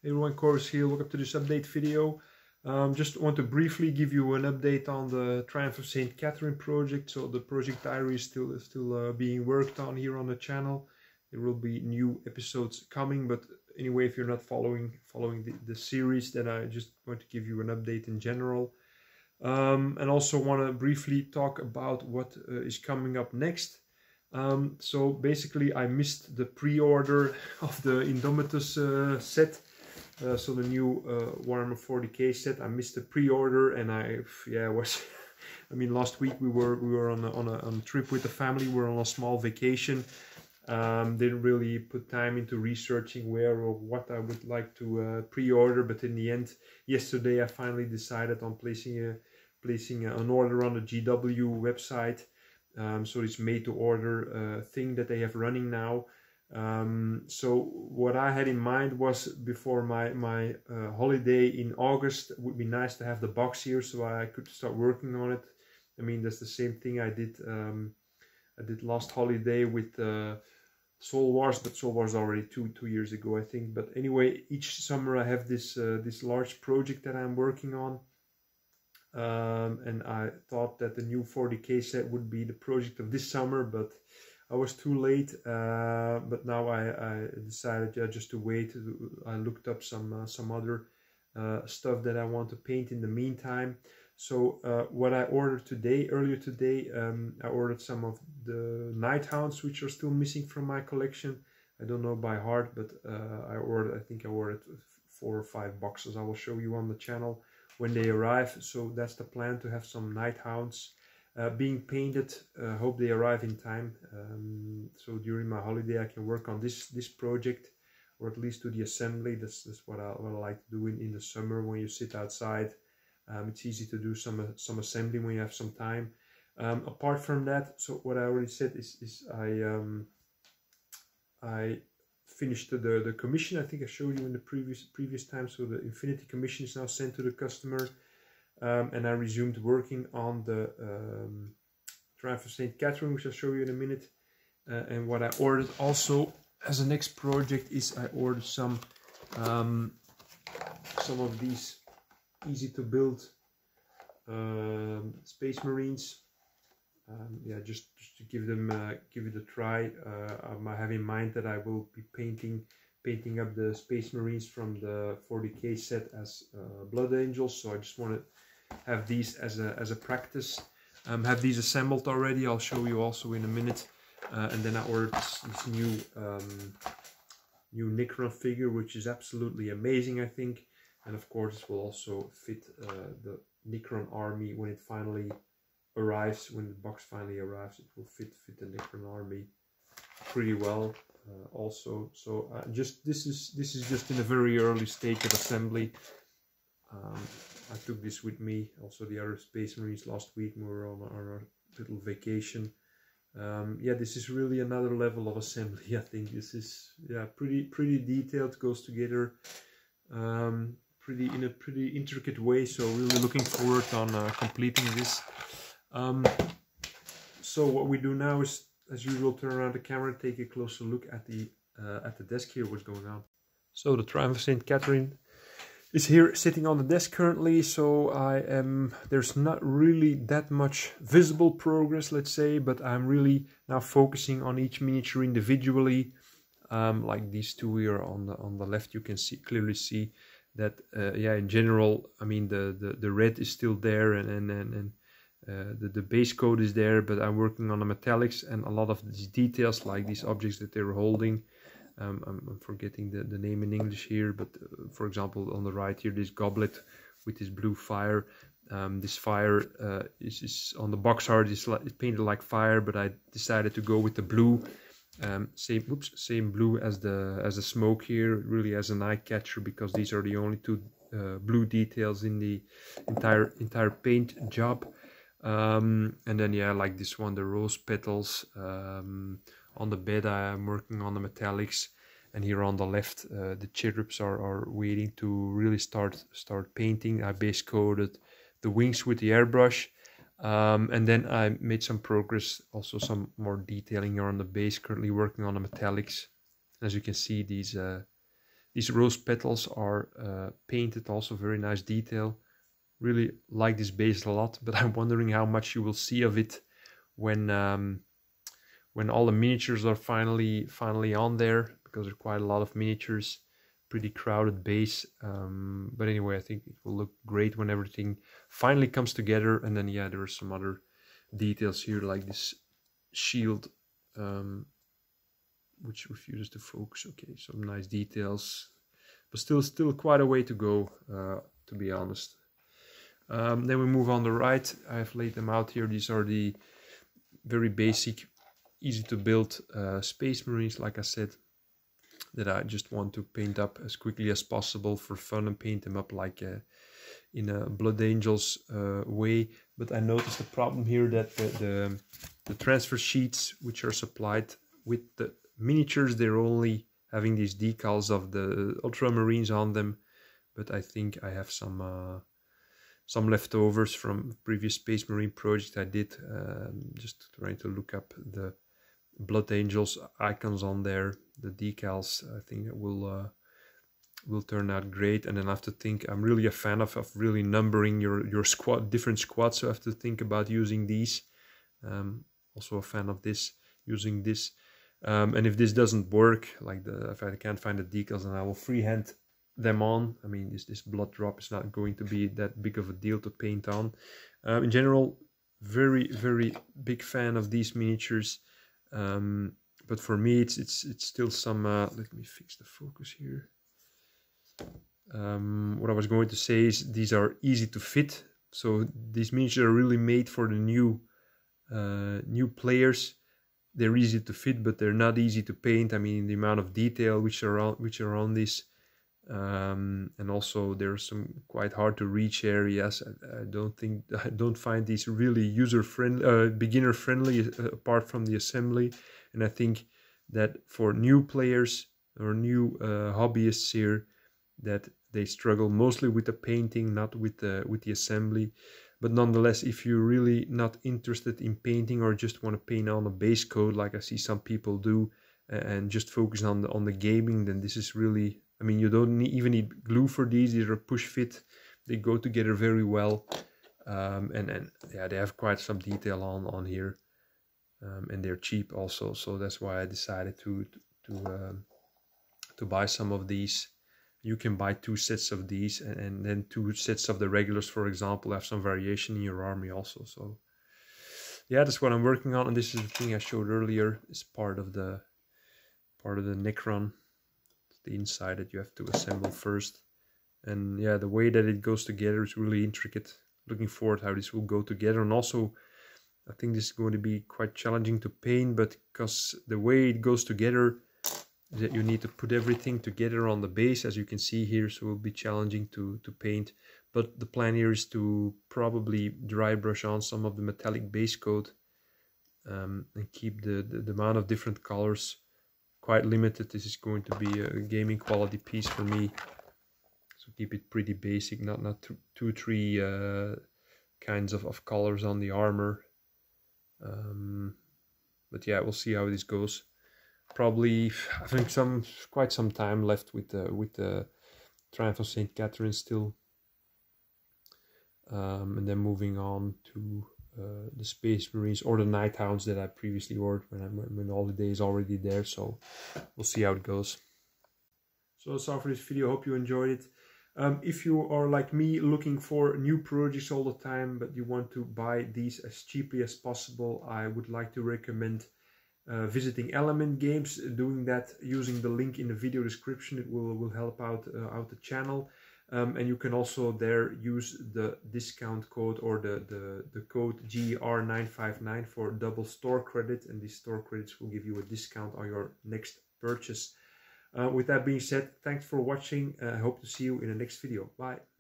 Hey everyone, Corvus here. Welcome to this update video. Just want to briefly give you an update on the Triumph of Saint Katherine project. So the project diary is still being worked on here on the channel. There will be new episodes coming, but anyway, if you're not following the series, then I just want to give you an update in general. And also want to briefly talk about what is coming up next. So basically I missed the pre-order of the Indomitus set. So the new Warhammer 40k set. I missed the pre-order, and I mean, last week we were on a trip with the family. We were on a small vacation. Didn't really put time into researching where or what I would like to pre-order, but in the end, yesterday I finally decided on placing an order on the GW website. So it's made to order thing that they have running now. So what I had in mind was, before my holiday in August, it would be nice to have the box here so I could start working on it. I mean, that's the same thing I did last holiday with Soul Wars, but Soul Wars already two years ago, I think. But anyway, each summer I have this large project that I'm working on. And I thought that the new 40k set would be the project of this summer, but I was too late. But now I decided just to wait. I looked up some other stuff that I want to paint in the meantime. So what I ordered earlier today, I ordered some of the Nighthounds, which are still missing from my collection. I don't know by heart, but I think I ordered 4 or 5 boxes. I will show you on the channel when they arrive. So that's the plan, to have some Nighthounds being painted. Hope they arrive in time, so during my holiday I can work on this project, or at least do the assembly. That's what I like to do in the summer when you sit outside. It's easy to do some assembly when you have some time. Apart from that, so what I already said is I finished the commission. I think I showed you in the previous time. So the Infinity commission is now sent to the customer. And I resumed working on the Triumph of Saint Katherine, which I'll show you in a minute. And what I ordered also as a next project is I ordered some of these easy to build Space Marines. Just to give it a try. I have in mind that I will be painting up the Space Marines from the 40k set as Blood Angels. So I just want to have these as a practice. Have these assembled already. I'll show you also in a minute. And then I ordered this new Necron figure, which is absolutely amazing, I think. And of course, this will also fit the Necron army when it finally arrives. When the box finally arrives, it will fit the Necron army pretty well. Also, so this is just in a very early stage of assembly. I took this with me, also the other Space Marines, last week. We were on our little vacation. This is really another level of assembly. I think this is pretty detailed, goes together in a pretty intricate way. So really looking forward on completing this. So what we do now is, as usual, turn around the camera and take a closer look at the desk here, what's going on. So the Triumph of Saint Katherine is here sitting on the desk currently. So there's not really that much visible progress, let's say, but I'm really now focusing on each miniature individually. Like these two here on the left, you can clearly see that in general, I mean, the red is still there, and the base coat is there, but I'm working on the metallics and a lot of these details, like these objects that they're holding. I'm forgetting the name in English here, but for example, on the right here, this goblet with this blue fire. This fire is on the box art is painted like fire, but I decided to go with the blue, same blue as the smoke here, really as an eye catcher, because these are the only two blue details in the entire paint job. And then like this one, the rose petals. On the bed I am working on the metallics, and here on the left the cherubs are waiting to really start painting. I base coated the wings with the airbrush, and then I made some progress, also some more detailing here on the base. Currently working on the metallics. As you can see, these These rose petals are painted, also very nice detail. Really like this base a lot, but I'm wondering how much you will see of it when all the miniatures are finally on there, because there are quite a lot of miniatures. Pretty crowded base, but anyway, I think it will look great when everything finally comes together. And then yeah, there are some other details here, like this shield, which refuses to focus. Okay, some nice details, but still quite a way to go, to be honest. Then we move on the right. I've laid them out here. These are the very basic, easy to build Space Marines, like I said, that I just want to paint up as quickly as possible for fun and paint them up like in a Blood Angels way. But I noticed a problem here that the transfer sheets which are supplied with the miniatures, they're only having these decals of the Ultramarines on them. But I think I have some leftovers from previous Space Marine project I did, just trying to look up the Blood Angels icons on there, the decals. I think it will turn out great. And then I have to think, I'm really a fan of really numbering your squad, different squads, so I have to think about using these. Also a fan of this, using this. And if this doesn't work, like if I can't find the decals, then I will freehand them on. I mean, this blood drop is not going to be that big of a deal to paint on. In general, very big fan of these miniatures. But for me, it's still some. Let me fix the focus here. What I was going to say is these are easy to fit. So these miniatures are really made for the new players. They're easy to fit, but they're not easy to paint. I mean, the amount of detail which are on this, and also there are some quite hard to reach areas. I don't find these really user friendly, beginner friendly, apart from the assembly. And I think that for new players or new hobbyists here, that they struggle mostly with the painting, not with the assembly. But nonetheless, if you're really not interested in painting or just want to paint on a base coat, like I see some people do, and just focus on the gaming, then this is really, I mean, you don't even need glue for these. These are push fit. They go together very well, and yeah, they have quite some detail on here, and they're cheap also. So that's why I decided to buy some of these. You can buy 2 sets of these, and then 2 sets of the regulars, for example, have some variation in your army also. So yeah, that's what I'm working on, and this is the thing I showed earlier. It's part of the Necron, the inside that you have to assemble first. And yeah, the way that it goes together is really intricate. Looking forward how this will go together. And also, I think this is going to be quite challenging to paint, but because the way it goes together, that you need to put everything together on the base, as you can see here, so it will be challenging to paint. But the plan here is to probably dry brush on some of the metallic base coat, and keep the amount of different colors quite limited. This is going to be a gaming quality piece for me, so keep it pretty basic, not 2-3 kinds of colors on the armor. But yeah, we'll see how this goes. Probably, I think quite some time left with the Triumph of Saint Katherine still, and then moving on to the Space Marines or the Nighthounds that I previously ordered when all the day is already there. So we'll see how it goes. So that's all for this video. Hope you enjoyed it. If you are like me, looking for new projects all the time, but you want to buy these as cheaply as possible, I would like to recommend visiting Element Games. Doing that using the link in the video description, it will help out the channel. And you can also there use the discount code or the code GR959 for double store credit, and these store credits will give you a discount on your next purchase. With that being said, thanks for watching. I hope to see you in the next video. Bye.